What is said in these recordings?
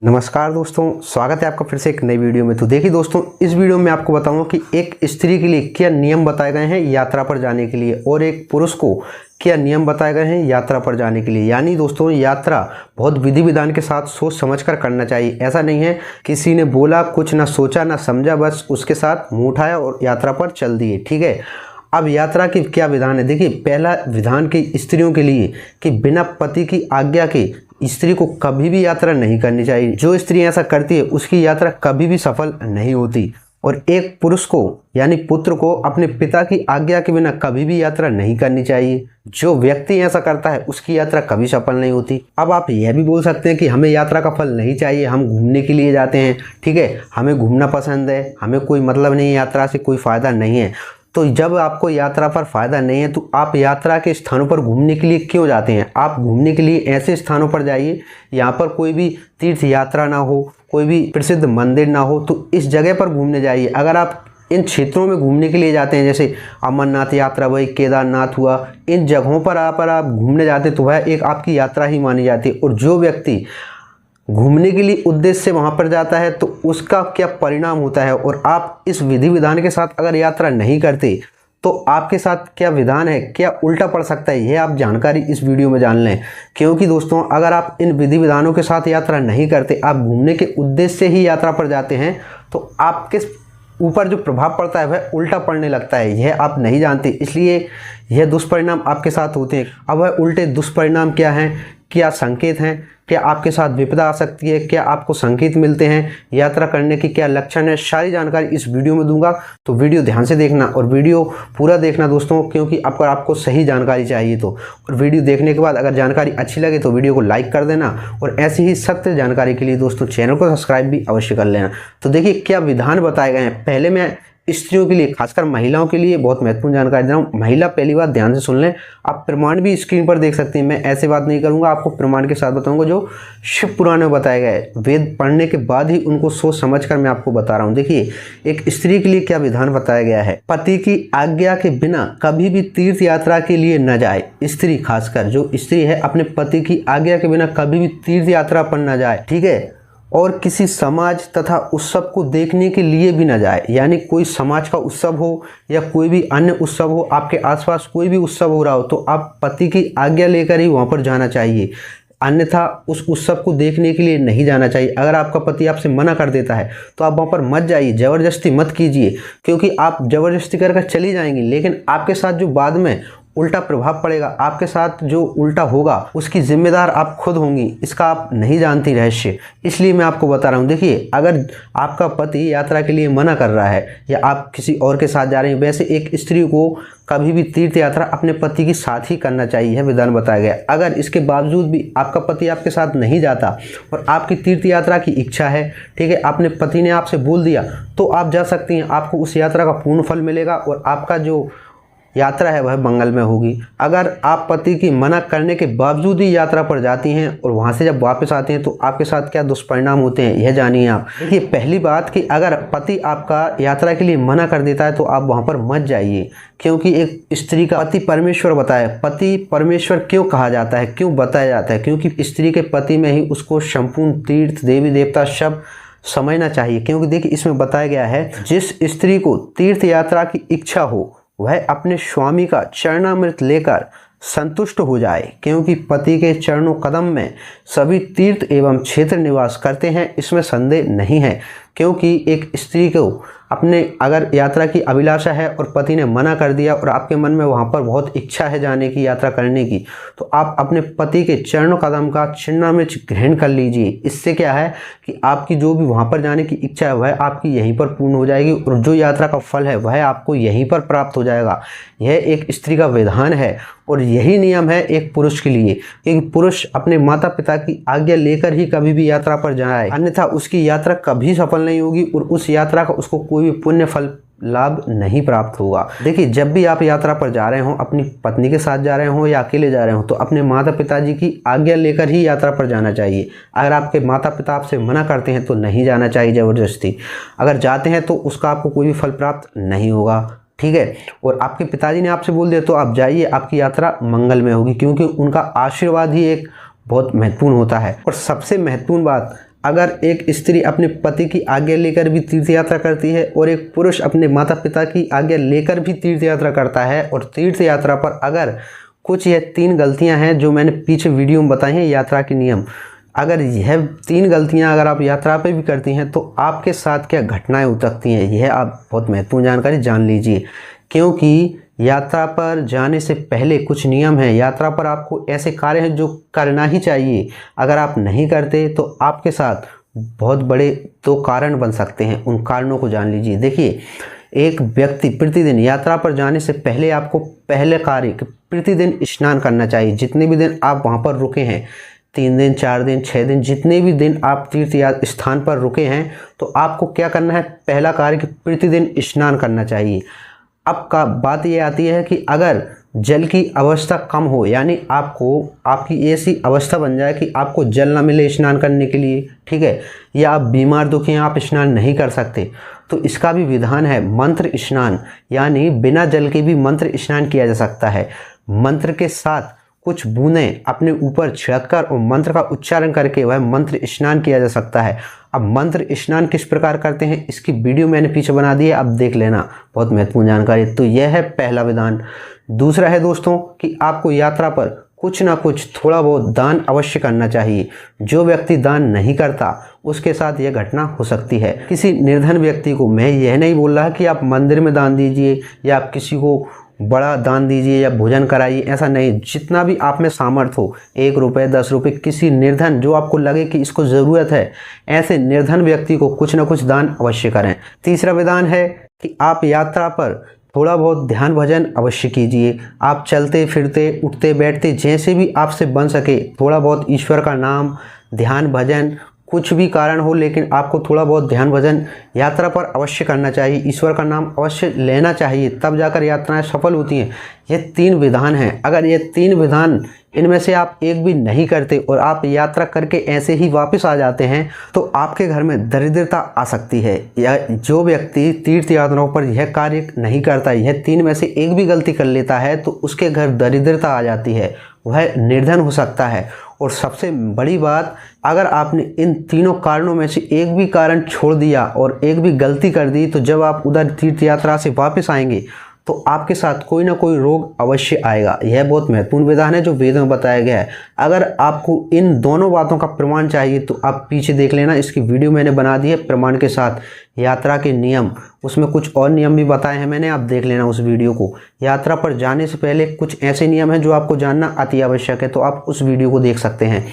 नमस्कार दोस्तों, स्वागत है आपका फिर से एक नई वीडियो में। तो देखिए दोस्तों, इस वीडियो में आपको बताऊंगा कि एक स्त्री के लिए क्या नियम बताए गए हैं यात्रा पर जाने के लिए और एक पुरुष को क्या नियम बताए गए हैं यात्रा पर जाने के लिए। यानी दोस्तों, यात्रा बहुत विधि विधान के साथ सोच समझकर करना चाहिए। ऐसा नहीं है किसी ने बोला, कुछ ना सोचा ना समझा, बस उसके साथ मुंह उठाया और यात्रा पर चल दिए। ठीक है, अब यात्रा की क्या विधान है। देखिए, पहला विधान की स्त्रियों के लिए कि बिना पति की आज्ञा के स्त्री को कभी भी यात्रा नहीं करनी चाहिए। जो स्त्री ऐसा करती है उसकी यात्रा कभी भी सफल नहीं होती। और एक पुरुष को यानी पुत्र को अपने पिता की आज्ञा के बिना कभी भी यात्रा नहीं करनी चाहिए। जो व्यक्ति ऐसा करता है उसकी यात्रा कभी सफल नहीं होती। अब आप यह भी बोल सकते हैं कि हमें यात्रा का फल नहीं चाहिए, हम घूमने के लिए जाते हैं। ठीक है, हमें घूमना पसंद है, हमें कोई मतलब नहीं है, यात्रा से कोई फ़ायदा नहीं है। तो जब आपको यात्रा पर फ़ायदा नहीं है तो आप यात्रा के स्थानों पर घूमने के लिए क्यों जाते हैं। आप घूमने के लिए ऐसे स्थानों पर जाइए यहाँ पर कोई भी तीर्थ यात्रा ना हो, कोई भी प्रसिद्ध मंदिर ना हो, तो इस जगह पर घूमने जाइए। अगर आप इन क्षेत्रों में घूमने के लिए जाते हैं, जैसे अमरनाथ यात्रा हुई, केदारनाथ हुआ, इन जगहों पर आप घूमने जाते हैं तो वह एक आपकी यात्रा ही मानी जाती है। और जो व्यक्ति घूमने के लिए उद्देश्य से वहाँ पर जाता है तो उसका क्या परिणाम होता है, और आप इस विधि विधान के साथ अगर यात्रा नहीं करते तो आपके साथ क्या विधान है, क्या उल्टा पड़ सकता है, यह आप जानकारी इस वीडियो में जान लें। क्योंकि दोस्तों, अगर आप इन विधि विधानों के साथ यात्रा नहीं करते, आप घूमने के उद्देश्य से ही यात्रा पर जाते हैं, तो आपके ऊपर जो प्रभाव पड़ता है वह उल्टा पड़ने लगता है। यह आप नहीं जानते, इसलिए यह दुष्परिणाम आपके साथ होते हैं। अब वह उल्टे दुष्परिणाम क्या हैं, क्या संकेत हैं, क्या आपके साथ विपदा आ सकती है, क्या आपको संकेत मिलते हैं, यात्रा करने की क्या लक्षण है, सारी जानकारी इस वीडियो में दूंगा। तो वीडियो ध्यान से देखना और वीडियो पूरा देखना दोस्तों, क्योंकि आपको सही जानकारी चाहिए तो। और वीडियो देखने के बाद अगर जानकारी अच्छी लगे तो वीडियो को लाइक कर देना, और ऐसी ही सत्य जानकारी के लिए दोस्तों चैनल को सब्सक्राइब भी अवश्य कर लेना। तो देखिए क्या विधान बताए गए हैं। पहले मैं स्त्रियों के लिए, खासकर महिलाओं के लिए बहुत महत्वपूर्ण जानकारी दे रहा हूँ। महिला पहली बात ध्यान से सुन लें। आप प्रमाण भी स्क्रीन पर देख सकते हैं। मैं ऐसे बात नहीं करूंगा, आपको प्रमाण के साथ बताऊंगा जो शिव पुराण में बताया गया है। वेद पढ़ने के बाद ही उनको सोच समझकर मैं आपको बता रहा हूँ। देखिए, एक स्त्री के लिए क्या विधान बताया गया है। पति की आज्ञा के बिना कभी भी तीर्थ यात्रा के लिए न जाए। स्त्री, खासकर जो स्त्री है, अपने पति की आज्ञा के बिना कभी भी तीर्थ यात्रा पर न जाए। ठीक है, और किसी समाज तथा उत्सव को देखने के लिए भी न जाए। यानी कोई समाज का उत्सव हो या कोई भी अन्य उत्सव हो, आपके आसपास कोई भी उत्सव हो रहा हो, तो आप पति की आज्ञा लेकर ही वहाँ पर जाना चाहिए, अन्यथा उस उत्सव को देखने के लिए नहीं जाना चाहिए। अगर आपका पति आपसे मना कर देता है तो आप वहाँ पर मत जाइए, ज़बरदस्ती मत कीजिए, क्योंकि आप ज़बरदस्ती कर चली जाएंगी, लेकिन आपके साथ जो बाद में उल्टा प्रभाव पड़ेगा, आपके साथ जो उल्टा होगा उसकी जिम्मेदार आप खुद होंगी। इसका आप नहीं जानती रहस्य, इसलिए मैं आपको बता रहा हूँ। देखिए, अगर आपका पति यात्रा के लिए मना कर रहा है या आप किसी और के साथ जा रहे हैं, वैसे एक स्त्री को कभी भी तीर्थ यात्रा अपने पति के साथ ही करना चाहिए, यह विधान बताया गया। अगर इसके बावजूद भी आपका पति आपके साथ नहीं जाता और आपकी तीर्थ यात्रा की इच्छा है, ठीक है, अपने पति ने आपसे बोल दिया, तो आप जा सकती हैं। आपको उस यात्रा का पूर्ण फल मिलेगा और आपका जो यात्रा है वह मंगल में होगी। अगर आप पति की मना करने के बावजूद ही यात्रा पर जाती हैं और वहां से जब वापस आती हैं तो आपके साथ क्या दुष्परिणाम होते हैं, यह जानिए आप। देखिए, पहली बात कि अगर पति आपका यात्रा के लिए मना कर देता है तो आप वहां पर मत जाइए, क्योंकि एक स्त्री का पति परमेश्वर बताया। पति परमेश्वर क्यों कहा जाता है, क्यों बताया जाता है, क्योंकि स्त्री के पति में ही उसको संपूर्ण तीर्थ, देवी देवता सब समझना चाहिए। क्योंकि देखिए, इसमें बताया गया है, जिस स्त्री को तीर्थ यात्रा की इच्छा हो वह अपने स्वामी का चरणामृत लेकर संतुष्ट हो जाए, क्योंकि पति के चरणों कदम में सभी तीर्थ एवं क्षेत्र निवास करते हैं, इसमें संदेह नहीं है। क्योंकि एक स्त्री को अपने अगर यात्रा की अभिलाषा है और पति ने मना कर दिया और आपके मन में वहाँ पर बहुत इच्छा है जाने की, यात्रा करने की, तो आप अपने पति के चरण कदम का चरणामृत ग्रहण कर लीजिए। इससे क्या है कि आपकी जो भी वहाँ पर जाने की इच्छा है वह आपकी यहीं पर पूर्ण हो जाएगी और जो यात्रा का फल है वह आपको यहीं पर प्राप्त हो जाएगा। यह एक स्त्री का विधान है और यही नियम है एक पुरुष के लिए। एक पुरुष अपने माता पिता की आज्ञा लेकर ही कभी भी यात्रा पर जाए, अन्यथा उसकी यात्रा कभी सफल नहीं होगी और उस यात्रा का उसको कोई भी पुण्य फल लाभ नहीं प्राप्त होगा। देखिए, जब भी आप यात्रा पर जा रहे हो, अपनी पत्नी के साथ जा रहे हो या अकेले जा रहे हो, तो अपने माता पिताजी की आज्ञा लेकर ही यात्रा पर जाना चाहिए। अगर आपके माता पिता आपसे मना करते हैं तो नहीं जाना चाहिए ज़बरदस्ती। अगर जाते हैं तो उसका आपको कोई भी फल प्राप्त नहीं होगा। ठीक है, और आपके पिताजी ने आपसे बोल दिया तो आप जाइए, आपकी यात्रा मंगल में होगी, क्योंकि उनका आशीर्वाद ही एक बहुत महत्वपूर्ण होता है। और सबसे महत्वपूर्ण बात, अगर एक स्त्री अपने पति की आज्ञा लेकर भी तीर्थ यात्रा करती है और एक पुरुष अपने माता पिता की आज्ञा लेकर भी तीर्थ यात्रा करता है, और तीर्थ यात्रा पर अगर कुछ यह 3 गलतियां हैं जो मैंने पीछे वीडियो में बताई हैं यात्रा के नियम, अगर यह 3 गलतियां अगर आप यात्रा पे भी करती हैं तो आपके साथ क्या घटनाएं हो सकती हैं, यह आप बहुत महत्वपूर्ण जानकारी जान लीजिए। क्योंकि यात्रा पर जाने से पहले कुछ नियम हैं। यात्रा पर आपको ऐसे कार्य हैं जो करना ही चाहिए, अगर आप नहीं करते तो आपके साथ बहुत बड़े 2 कारण बन सकते हैं। उन कारणों को जान लीजिए। देखिए, एक व्यक्ति प्रतिदिन यात्रा पर जाने से पहले आपको पहले कार्य प्रतिदिन स्नान करना चाहिए। जितने भी दिन आप वहाँ पर रुके हैं, 3 दिन, 4 दिन, 6 दिन, जितने भी दिन आप तीर्थ स्थान पर रुके हैं, तो आपको क्या करना है, पहला कार्य कि प्रतिदिन स्नान करना चाहिए। अब का बात ये आती है कि अगर जल की अवस्था कम हो, यानी आपकी ऐसी अवस्था बन जाए कि आपको जल ना मिले स्नान करने के लिए, ठीक है, या आप बीमार दुखी हैं, आप स्नान नहीं कर सकते, तो इसका भी विधान है मंत्र स्नान, यानी बिना जल के भी मंत्र स्नान किया जा सकता है। मंत्र के साथ कुछ बूंदें अपने ऊपर छिड़ककर और मंत्र का उच्चारण करके वह मंत्र स्नान किया जा सकता है। अब मंत्र स्नान किस प्रकार करते हैं इसकी वीडियो मैंने पीछे बना दी है, अब देख लेना, बहुत महत्वपूर्ण जानकारी। तो यह है पहला विधान। दूसरा है दोस्तों कि आपको यात्रा पर कुछ ना कुछ थोड़ा बहुत दान अवश्य करना चाहिए। जो व्यक्ति दान नहीं करता उसके साथ यह घटना हो सकती है। किसी निर्धन व्यक्ति को, मैं यह नहीं बोल रहा कि आप मंदिर में दान दीजिए या आप किसी को बड़ा दान दीजिए या भोजन कराइए, ऐसा नहीं। जितना भी आप में सामर्थ्य हो, 1 रुपये, 10 रुपये, किसी निर्धन जो आपको लगे कि इसको ज़रूरत है, ऐसे निर्धन व्यक्ति को कुछ ना कुछ दान अवश्य करें। तीसरा विधान है कि आप यात्रा पर थोड़ा बहुत ध्यान भजन अवश्य कीजिए। आप चलते फिरते, उठते बैठते, जैसे भी आपसे बन सके थोड़ा बहुत ईश्वर का नाम, ध्यान भजन, कुछ भी कारण हो, लेकिन आपको थोड़ा बहुत ध्यान भजन यात्रा पर अवश्य करना चाहिए। ईश्वर का नाम अवश्य लेना चाहिए, तब जाकर यात्राएं सफल होती हैं। ये 3 विधान हैं। अगर ये 3 विधान इनमें से आप एक भी नहीं करते और आप यात्रा करके ऐसे ही वापस आ जाते हैं तो आपके घर में दरिद्रता आ सकती है। या जो व्यक्ति तीर्थ यात्राओं पर यह कार्य नहीं करता, यह 3 में से एक भी गलती कर लेता है तो उसके घर दरिद्रता आ जाती है, वह निर्धन हो सकता है। और सबसे बड़ी बात, अगर आपने इन तीनों कारणों में से एक भी कारण छोड़ दिया और एक भी गलती कर दी, तो जब आप उधर तीर्थ यात्रा से वापस आएंगे तो आपके साथ कोई ना कोई रोग अवश्य आएगा। यह बहुत महत्वपूर्ण विधान है जो वेदों में बताया गया है। अगर आपको इन दोनों बातों का प्रमाण चाहिए तो आप पीछे देख लेना, इसकी वीडियो मैंने बना दी है प्रमाण के साथ। यात्रा के नियम, उसमें कुछ और नियम भी बताए हैं मैंने, आप देख लेना उस वीडियो को। यात्रा पर जाने से पहले कुछ ऐसे नियम हैं जो आपको जानना अति आवश्यक है, तो आप उस वीडियो को देख सकते हैं।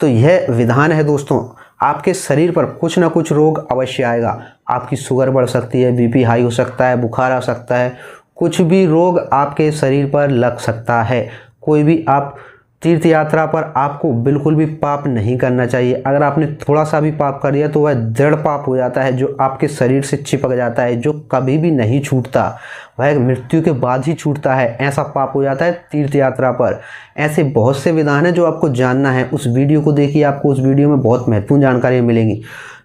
तो यह विधान है दोस्तों, आपके शरीर पर कुछ ना कुछ रोग अवश्य आएगा। आपकी शुगर बढ़ सकती है, बीपी हाई हो सकता है, बुखार आ सकता है, कुछ भी रोग आपके शरीर पर लग सकता है। कोई भी आप तीर्थ यात्रा पर आपको बिल्कुल भी पाप नहीं करना चाहिए। अगर आपने थोड़ा सा भी पाप कर दिया तो वह दृढ़ पाप हो जाता है, जो आपके शरीर से चिपक जाता है, जो कभी भी नहीं छूटता, वह मृत्यु के बाद ही छूटता है। ऐसा पाप हो जाता है तीर्थ यात्रा पर। ऐसे बहुत से विधान हैं जो आपको जानना है, उस वीडियो को देखिए, आपको उस वीडियो में बहुत महत्वपूर्ण जानकारी मिलेंगी।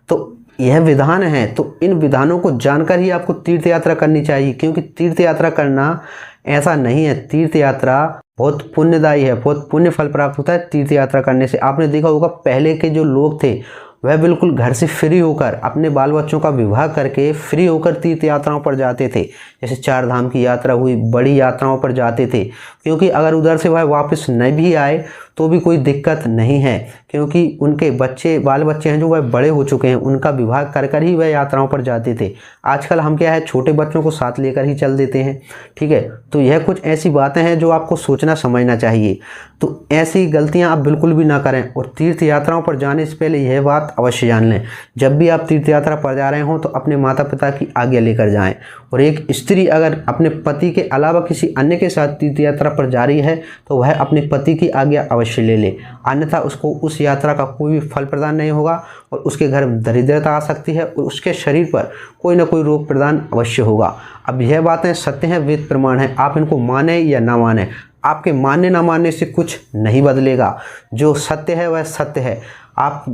तो यह विधान है, तो इन विधानों को जानकर ही आपको तीर्थ यात्रा करनी चाहिए, क्योंकि तीर्थ यात्रा करना ऐसा नहीं है, तीर्थ यात्रा बहुत पुण्यदायी है, बहुत पुण्य फल प्राप्त होता है तीर्थ यात्रा करने से। आपने देखा होगा पहले के जो लोग थे वह बिल्कुल घर से फ्री होकर, अपने बाल बच्चों का विवाह करके फ्री होकर तीर्थ यात्राओं पर जाते थे। जैसे 4 धाम की यात्रा हुई, बड़ी यात्राओं पर जाते थे, क्योंकि अगर उधर से वह वापस नहीं भी आए तो भी कोई दिक्कत नहीं है, क्योंकि उनके बाल बच्चे हैं जो वह बड़े हो चुके हैं, उनका विवाह कर कर ही वह यात्राओं पर जाते थे। आजकल हम क्या है, छोटे बच्चों को साथ लेकर ही चल देते हैं, ठीक है। तो यह कुछ ऐसी बातें हैं जो आपको सोचना समझना चाहिए। तो ऐसी गलतियां आप बिल्कुल भी ना करें, और तीर्थ यात्राओं पर जाने से पहले यह बात अवश्य जान लें, जब भी आप तीर्थ यात्रा पर जा रहे हों तो अपने माता पिता की आज्ञा लेकर जाएं। और एक स्त्री अगर अपने पति के अलावा किसी अन्य के साथ तीर्थ यात्रा पर जा रही है तो वह अपने पति की आज्ञा अवश्य ले ले, अन्यथा उसको उस यात्रा का कोई भी फल प्रदान नहीं होगा और उसके घर में दरिद्रता आ सकती है और उसके शरीर पर कोई ना कोई रोग प्रदान अवश्य होगा। अब यह बातें सत्य हैं, वेद प्रमाण है, आप इनको माने या ना माने, आपके मानने ना मानने से कुछ नहीं बदलेगा। जो सत्य है वह सत्य है। आप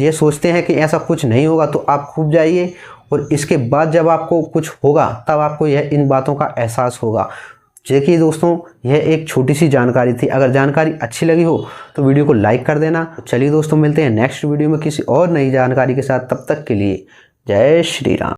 ये सोचते हैं कि ऐसा कुछ नहीं होगा तो आप खूब जाइए, और इसके बाद जब आपको कुछ होगा तब आपको यह इन बातों का एहसास होगा। देखिए दोस्तों, यह एक छोटी सी जानकारी थी। अगर जानकारी अच्छी लगी हो तो वीडियो को लाइक कर देना। चलिए दोस्तों, मिलते हैं नेक्स्ट वीडियो में किसी और नई जानकारी के साथ। तब तक के लिए जय श्री राम।